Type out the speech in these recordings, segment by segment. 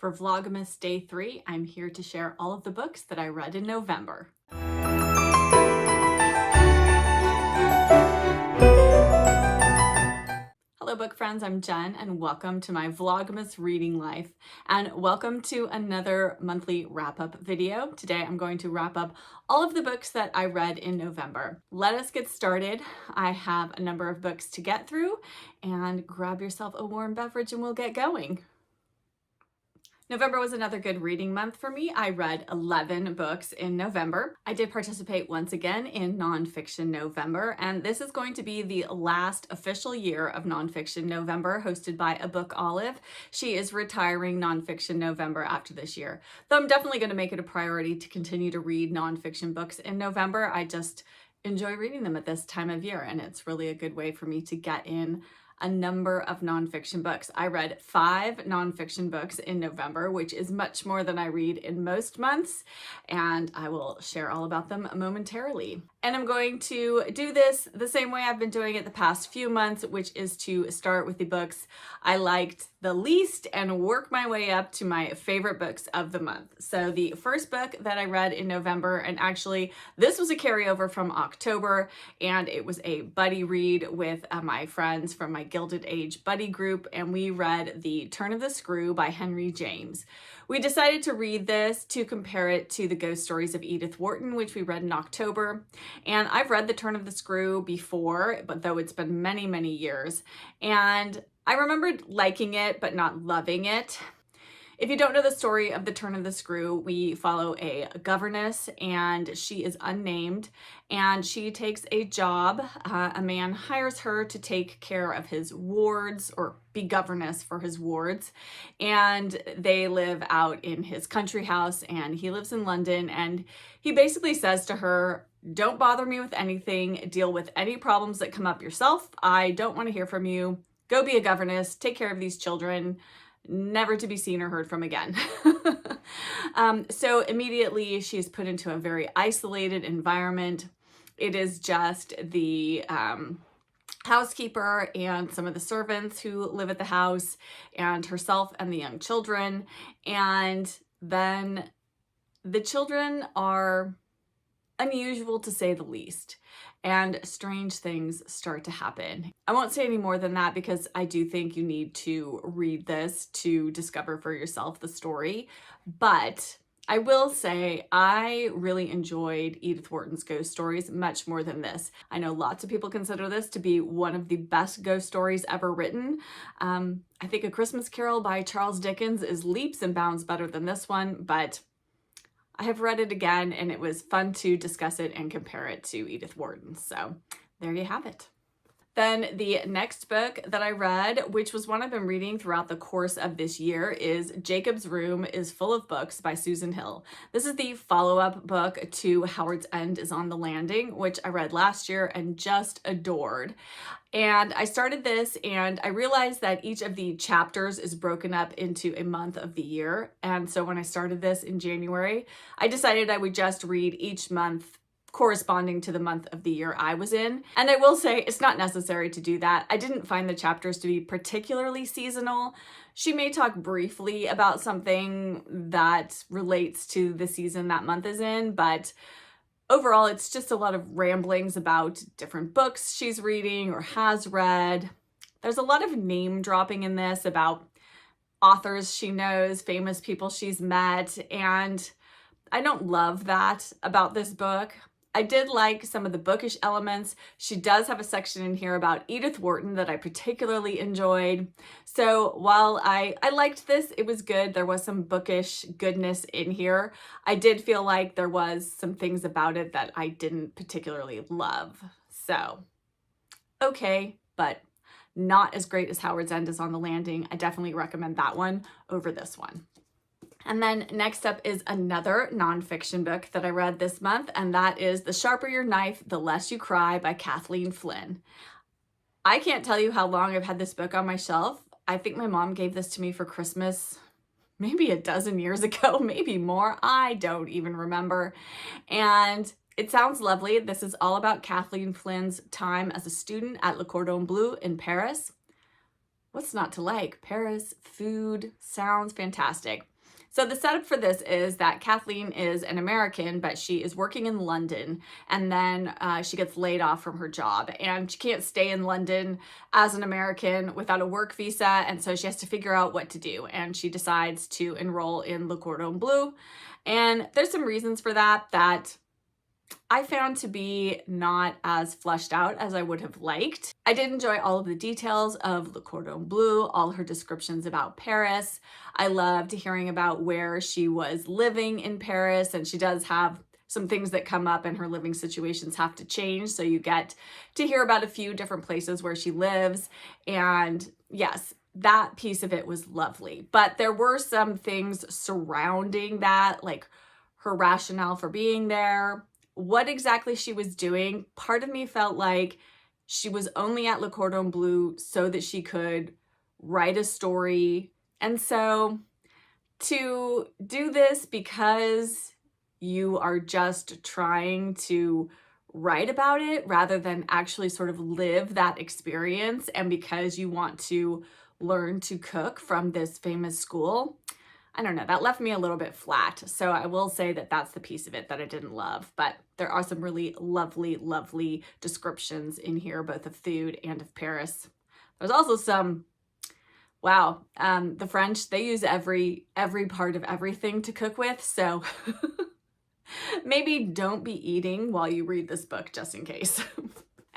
For Vlogmas Day 3, I'm here to share all of the books that I read in November. Hello book friends, I'm Jen and welcome to my Vlogmas reading life and welcome to another monthly wrap-up video. Today I'm going to wrap up all of the books that I read in November. Let us get started. I have a number of books to get through and grab yourself a warm beverage and we'll get going. November was another good reading month for me. I read 11 books in November. I did participate once again in Nonfiction November, and this is going to be the last official year of Nonfiction November, hosted by a book Olive. She is retiring Nonfiction November after this year. Though I'm definitely going to make it a priority to continue to read nonfiction books in November. I just enjoy reading them at this time of year, and it's really a good way for me to get in a number of nonfiction books. I read 5 nonfiction books in November, which is much more than I read in most months, and I will share all about them momentarily. And I'm going to do this the same way I've been doing it the past few months, which is to start with the books I liked the least and work my way up to my favorite books of the month. So the first book that I read in November, and actually this was a carryover from October, and it was a buddy read with my friends from my Gilded Age buddy group, and we read The Turn of the Screw by Henry James. We decided to read this to compare it to The Ghost Stories of Edith Wharton, which we read in October. And I've read The Turn of the Screw before, but though it's been many, many years. And I remembered liking it, but not loving it. If you don't know the story of The Turn of the Screw, we follow a governess and she is unnamed and she takes a job. A man hires her to take care of his wards or be governess for his wards. And they live out in his country house and he lives in London, and he basically says to her, "Don't bother me with anything, deal with any problems that come up yourself. I don't want to hear from you. Go be a governess, take care of these children, never to be seen or heard from again." So immediately she's put into a very isolated environment. It is just the housekeeper and some of the servants who live at the house and herself and the young children. And then the children are unusual to say the least, and strange things start to happen. I won't say any more than that because I do think you need to read this to discover for yourself the story. But I will say I really enjoyed Edith Wharton's ghost stories much more than this. I know lots of people consider this to be one of the best ghost stories ever written. I think A Christmas Carol by Charles Dickens is leaps and bounds better than this one, but I have read it again and it was fun to discuss it and compare it to Edith Wharton. So there you have it. Then the next book that I read, which was one I've been reading throughout the course of this year, is Jacob's Room is Full of Books by Susan Hill. This is the follow-up book to Howard's End is on the Landing, which I read last year and just adored. And I started this and I realized that each of the chapters is broken up into a month of the year. And so when I started this in January, I decided I would just read each month corresponding to the month of the year I was in. And I will say it's not necessary to do that. I didn't find the chapters to be particularly seasonal. She may talk briefly about something that relates to the season that month is in, but overall, it's just a lot of ramblings about different books she's reading or has read. There's a lot of name dropping in this about authors she knows, famous people she's met, and I don't love that about this book. I did like some of the bookish elements. She does have a section in here about Edith Wharton that I particularly enjoyed. So while I liked this, it was good. There was some bookish goodness in here. I did feel like there was some things about it that I didn't particularly love. So, okay, but not as great as Howard's End is on the Landing. I definitely recommend that one over this one. And then next up is another nonfiction book that I read this month, and that is The Sharper Your Knife, The Less You Cry by Kathleen Flynn. I can't tell you how long I've had this book on my shelf. I think my mom gave this to me for Christmas maybe a dozen years ago, maybe more. I don't even remember. And it sounds lovely. This is all about Kathleen Flynn's time as a student at Le Cordon Bleu in Paris. What's not to like? Paris, food, sounds fantastic. So the setup for this is that Kathleen is an American, but she is working in London, and then she gets laid off from her job, and she can't stay in London as an American without a work visa, and so she has to figure out what to do, and she decides to enroll in Le Cordon Bleu. And there's some reasons for that I found to be not as fleshed out as I would have liked. I did enjoy all of the details of Le Cordon Bleu, all her descriptions about Paris. I loved hearing about where she was living in Paris, and she does have some things that come up and her living situations have to change. So you get to hear about a few different places where she lives. And yes, that piece of it was lovely. But there were some things surrounding that, like her rationale for being there, what exactly she was doing. Part of me felt like she was only at Le Cordon Bleu so that she could write a story. And so to do this because you are just trying to write about it rather than actually sort of live that experience, and because you want to learn to cook from this famous school, I don't know, that left me a little bit flat. So I will say that that's the piece of it that I didn't love, but there are some really lovely, lovely descriptions in here, both of food and of Paris. There's also some, wow, the French, they use every part of everything to cook with. So maybe don't be eating while you read this book, just in case.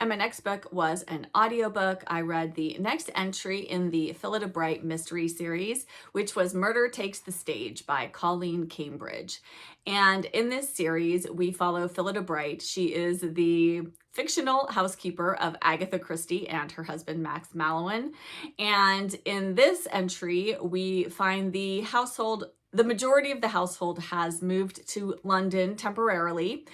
And my next book was an audiobook. I read the next entry in the Philida Bright mystery series, which was Murder Takes the Stage by Colleen Cambridge. And in this series, we follow Philida Bright. She is the fictional housekeeper of Agatha Christie and her husband, Max Mallowan. And in this entry, we find the majority of the household has moved to London temporarily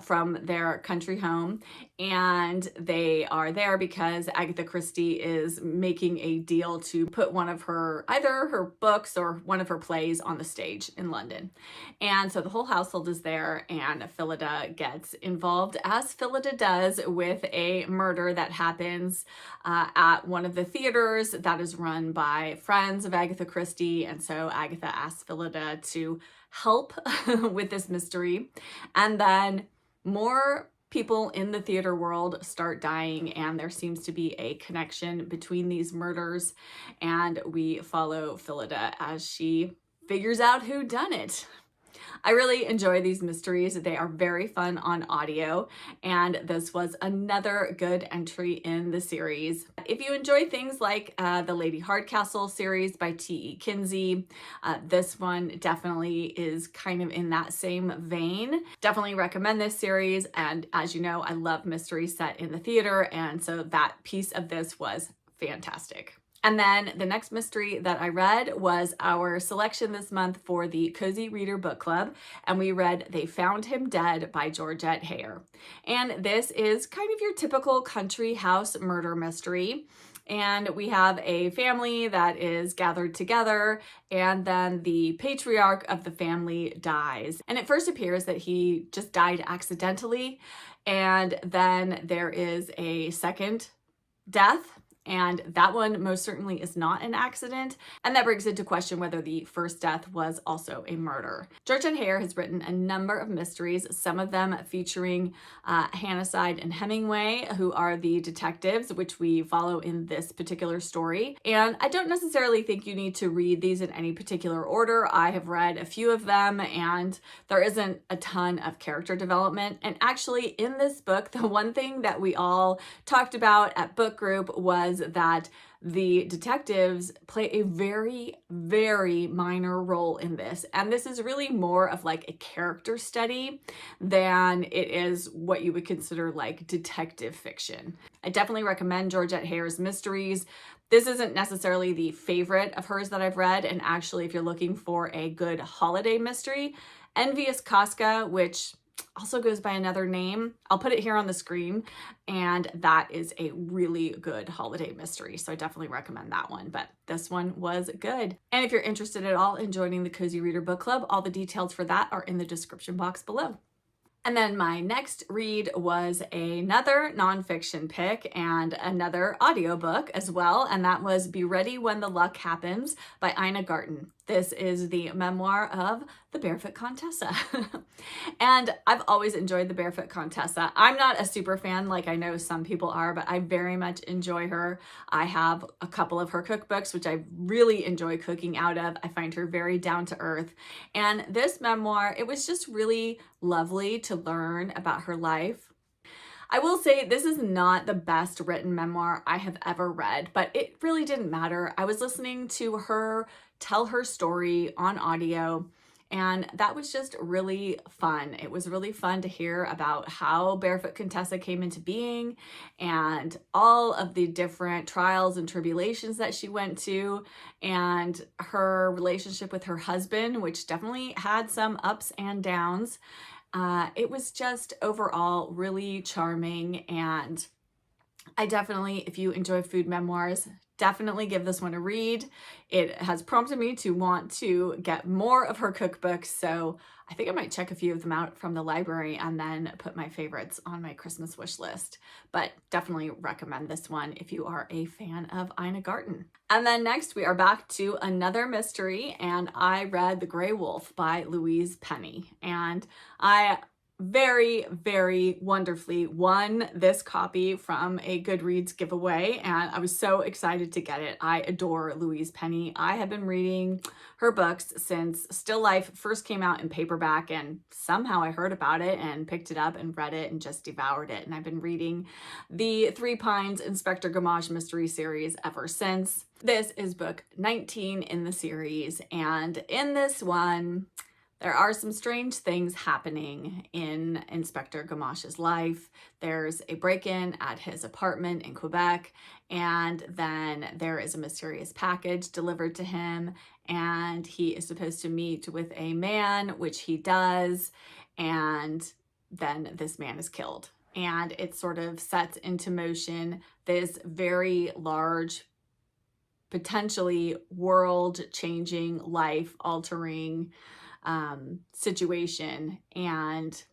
from their country home, and they are there because Agatha Christie is making a deal to put one of either her books or one of her plays on the stage in London. And so the whole household is there, and Philida gets involved, as Philida does, with a murder that happens at one of the theaters that is run by friends of Agatha Christie. And so Agatha asks Philida to help with this mystery. And then more people in the theater world start dying, and there seems to be a connection between these murders. And we follow Philida as she figures out who done it. I really enjoy these mysteries. They are very fun on audio, and this was another good entry in the series. If you enjoy things like the Lady Hardcastle series by T.E. Kinsey, this one definitely is kind of in that same vein. Definitely recommend this series, and as you know, I love mysteries set in the theater, and so that piece of this was fantastic. And then the next mystery that I read was our selection this month for the Cozy Reader Book Club, and we read They Found Him Dead by Georgette Heyer. And this is kind of your typical country house murder mystery. And we have a family that is gathered together, and then the patriarch of the family dies. And it first appears that he just died accidentally, and then there is a second death, and that one most certainly is not an accident, and that brings into question whether the first death was also a murder. Georgette Heyer has written a number of mysteries, some of them featuring Hannah and Hemingway, who are the detectives, which we follow in this particular story. And I don't necessarily think you need to read these in any particular order. I have read a few of them, and there isn't a ton of character development. And actually, in this book, the one thing that we all talked about at book group was that the detectives play a very, very minor role in this. And this is really more of like a character study than it is what you would consider like detective fiction. I definitely recommend Georgette Heyer's mysteries. This isn't necessarily the favorite of hers that I've read. And actually, if you're looking for a good holiday mystery, Envious Casca, which also goes by another name, I'll put it here on the screen, and that is a really good holiday mystery, so I definitely recommend that one. But this one was good. And if you're interested at all in joining the Cozy Reader Book Club, all the details for that are in the description box below. And then my next read was another nonfiction pick and another audiobook as well, and that was Be Ready When the Luck Happens by Ina Garten. This is the memoir of the Barefoot Contessa. And I've always enjoyed the Barefoot Contessa. I'm not a super fan like I know some people are, but I very much enjoy her. I have a couple of her cookbooks, which I really enjoy cooking out of. I find her very down to earth. And this memoir, it was just really lovely to learn about her life. I will say this is not the best written memoir I have ever read, but it really didn't matter. I was listening to her tell her story on audio, and that was just really fun. It was really fun to hear about how Barefoot Contessa came into being and all of the different trials and tribulations that she went to, and her relationship with her husband, which definitely had some ups and downs. It was just overall really charming, and I definitely, if you enjoy food memoirs, definitely give this one a read. It has prompted me to want to get more of her cookbooks, so I think I might check a few of them out from the library and then put my favorites on my Christmas wish list. But definitely recommend this one if you are a fan of Ina Garten. And then next we are back to another mystery, and I read The Grey Wolf by Louise Penny, and I very, very wonderfully won this copy from a Goodreads giveaway, and I was so excited to get it. I adore Louise Penny. I have been reading her books since Still Life first came out in paperback, and somehow I heard about it and picked it up and read it and just devoured it. And I've been reading the Three Pines Inspector Gamache mystery series ever since. This is book 19 in the series, and in this one, there are some strange things happening in Inspector Gamache's life. There's a break-in at his apartment in Quebec, and then there is a mysterious package delivered to him, and he is supposed to meet with a man, which he does, and then this man is killed. And it sort of sets into motion this very large, potentially world-changing, life-altering situation. And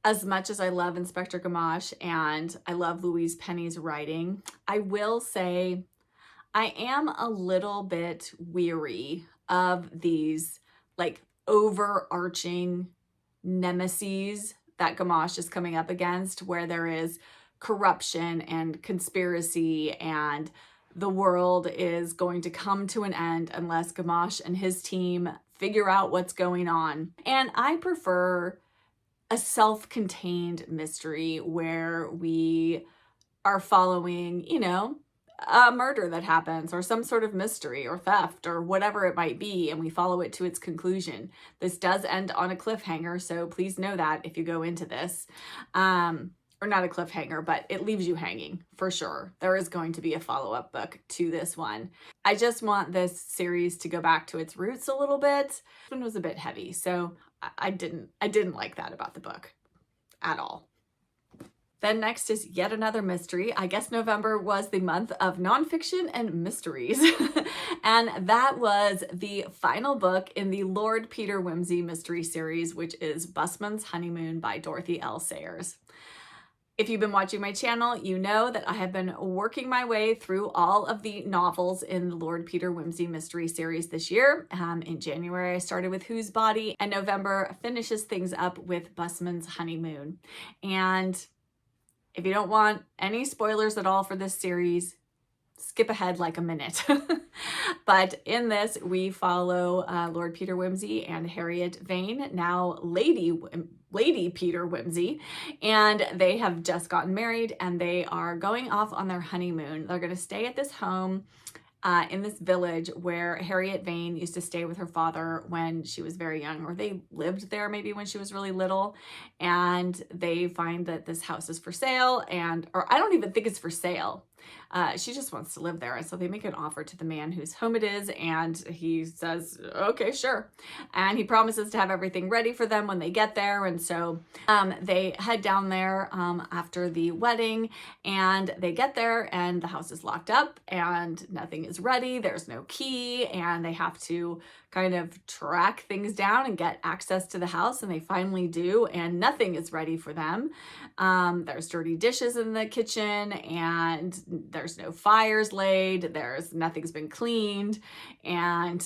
as much as I love Inspector Gamache and I love Louise Penny's writing, I will say I am a little bit weary of these like overarching nemeses that Gamache is coming up against, where there is corruption and conspiracy, and the world is going to come to an end unless Gamache and his team figure out what's going on. And I prefer a self-contained mystery where we are following, you know, a murder that happens or some sort of mystery or theft or whatever it might be, and we follow it to its conclusion. This does end on a cliffhanger, so please know that if you go into this. Or not a cliffhanger, but it leaves you hanging for sure. There is going to be a follow-up book to this one. I just want this series to go back to its roots a little bit. This one was a bit heavy, so I didn't like that about the book at all. Then next is yet another mystery. I guess November was the month of nonfiction and mysteries. And that was the final book in the Lord Peter Whimsy mystery series, which is Busman's Honeymoon by Dorothy L. Sayers. If you've been watching my channel, you know that I have been working my way through all of the novels in the Lord Peter Whimsy mystery series this year. In January, I started with Whose Body, and November finishes things up with Busman's Honeymoon. And if you don't want any spoilers at all for this series, skip ahead like a minute. But in this, we follow Lord Peter Whimsy and Harriet Vane, now Lady Peter Whimsy, and they have just gotten married and they are going off on their honeymoon. They're going to stay at this home in this village where Harriet Vane used to stay with her father when she was very young, or they lived there maybe when she was really little, and they find that this house is for sale, or I don't even think it's for sale. She just wants to live there. And so they make an offer to the man whose home it is, and he says, okay, sure. And he promises to have everything ready for them when they get there. And so they head down there after the wedding, and they get there and the house is locked up and nothing is ready. There's no key, and they have to kind of track things down and get access to the house, and they finally do, and nothing is ready for them. There's dirty dishes in the kitchen, and there's no fires laid, nothing's been cleaned, and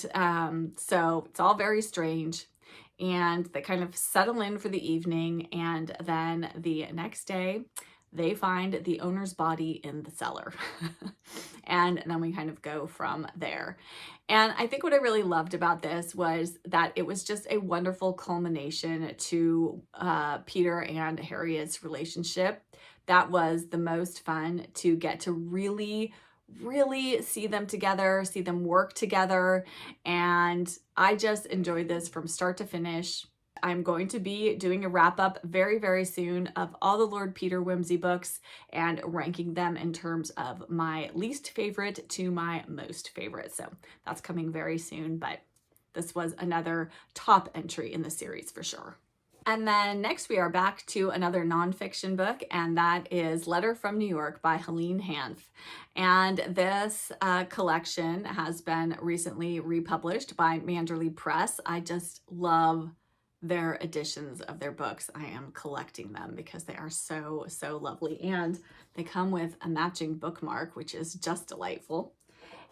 so it's all very strange. And they kind of settle in for the evening, and then the next day they find the owner's body in the cellar. And then we kind of go from there. And I think what I really loved about this was that it was just a wonderful culmination to Peter and Harriet's relationship. That was the most fun, to get to really see them together, see them work together. And I just enjoyed this from start to finish. I'm going to be doing a wrap up very, very soon of all the Lord Peter Whimsy books and ranking them in terms of my least favorite to my most favorite. So that's coming very soon, but this was another top entry in the series for sure. And then next we are back to another nonfiction book, and that is Letter from New York by Helene Hanff. And this collection has been recently republished by Manderley Press. I just love their editions of their books. I am collecting them because they are so lovely, and they come with a matching bookmark, which is just delightful.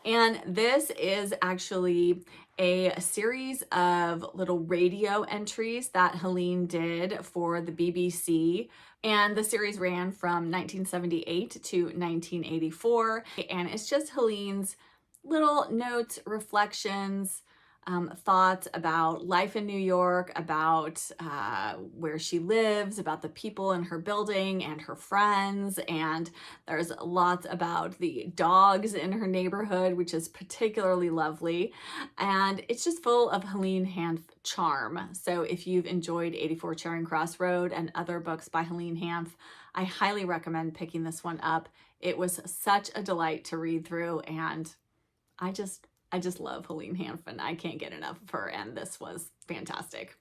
And this is actually a series of little radio entries that Helene did for the BBC. And the series ran from 1978 to 1984. And it's just Helene's little notes, reflections, thoughts about life in New York, about where she lives, about the people in her building and her friends. And there's lots about the dogs in her neighborhood, which is particularly lovely. And it's just full of Helene Hanff charm. So if you've enjoyed 84 Charing Cross Road and other books by Helene Hanff, I highly recommend picking this one up. It was such a delight to read through, and I just love Helene Hanff, and I can't get enough of her, and this was fantastic.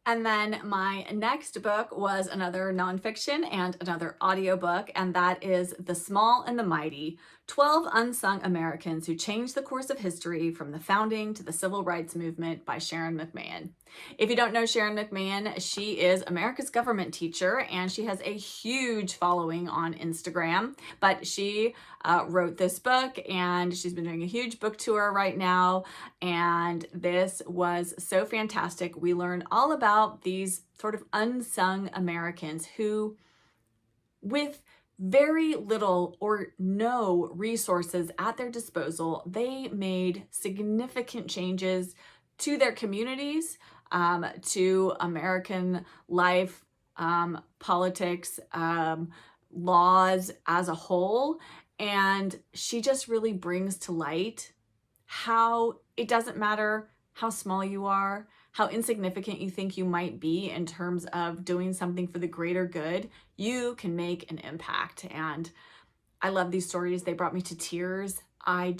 And then my next book was another nonfiction and another audiobook, and that is The Small and the Mighty, 12 Unsung Americans Who Changed the Course of History from the Founding to the Civil Rights Movement by Sharon McMahon. If you don't know Sharon McMahon, she is America's government teacher, and she has a huge following on Instagram, but she wrote this book, and she's been doing a huge book tour right now, and this was so fantastic. We learn all about these sort of unsung Americans who, with very little or no resources at their disposal, they made significant changes to their communities, to American life, politics, laws as a whole. And she just really brings to light how it doesn't matter how small you are, how insignificant you think you might be in terms of doing something for the greater good, you can make an impact. And I love these stories. They brought me to tears. I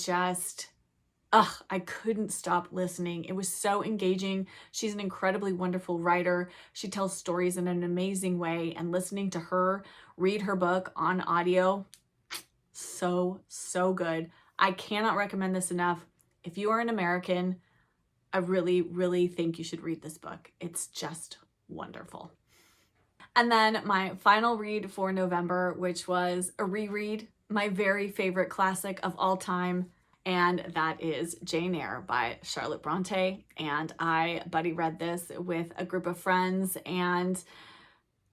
couldn't stop listening. It was so engaging. She's an incredibly wonderful writer. She tells stories in an amazing way, and listening to her read her book on audio, so good. I cannot recommend this enough. If you are an American, I really think you should read this book. It's just wonderful. And then my final read for November, which was a reread, my very favorite classic of all time, and that is Jane Eyre by Charlotte Bronte. And I buddy read this with a group of friends, and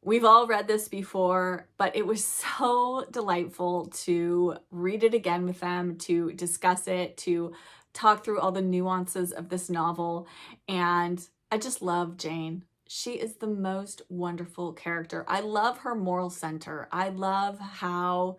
we've all read this before, but it was so delightful to read it again with them, to discuss it, to talk through all the nuances of this novel. And I just love Jane. She is the most wonderful character. I love her moral center. I love how,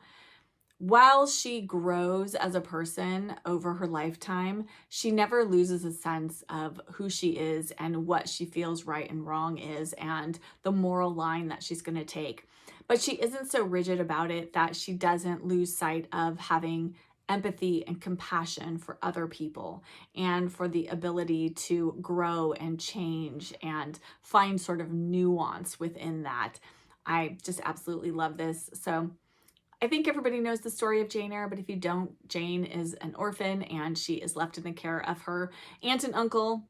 while she grows as a person over her lifetime, she never loses a sense of who she is and what she feels right and wrong is, and the moral line that she's going to take. But she isn't so rigid about it that she doesn't lose sight of having empathy and compassion for other people, and for the ability to grow and change and find sort of nuance within that. I just absolutely love this. So I think everybody knows the story of Jane Eyre, but if you don't, Jane is an orphan, and she is left in the care of her aunt and uncle,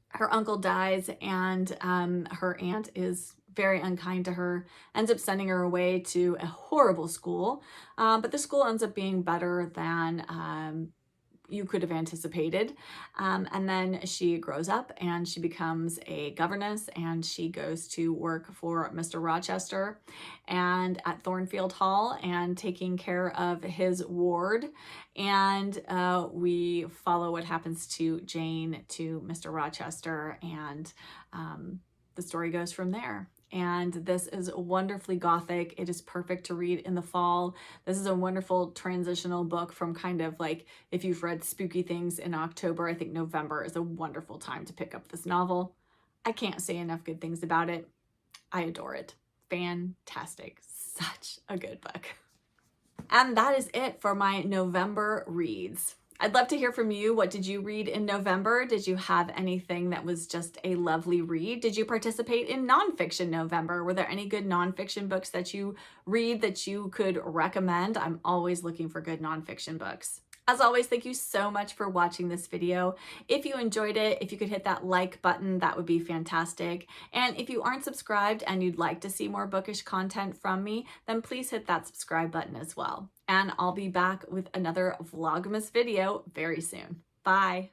her uncle dies, and her aunt is very unkind to her, ends up sending her away to a horrible school, but the school ends up being better than you could have anticipated. And then she grows up and she becomes a governess, and she goes to work for Mr. Rochester and at Thornfield Hall and taking care of his ward. And we follow what happens to Jane, to Mr. Rochester, and the story goes from there. And this is wonderfully gothic. It is perfect to read in the fall. This is a wonderful transitional book from kind of like, if you've read spooky things in October, I think November is a wonderful time to pick up this novel. I can't say enough good things about it. I adore it. Fantastic. Such a good book. And that is it for my November reads. I'd love to hear from you. What did you read in November? Did you have anything that was just a lovely read? Did you participate in Nonfiction November? Were there any good nonfiction books that you read that you could recommend? I'm always looking for good nonfiction books. As always, thank you so much for watching this video. If you enjoyed it, if you could hit that like button, that would be fantastic. And if you aren't subscribed and you'd like to see more bookish content from me, then please hit that subscribe button as well. And I'll be back with another Vlogmas video very soon. Bye.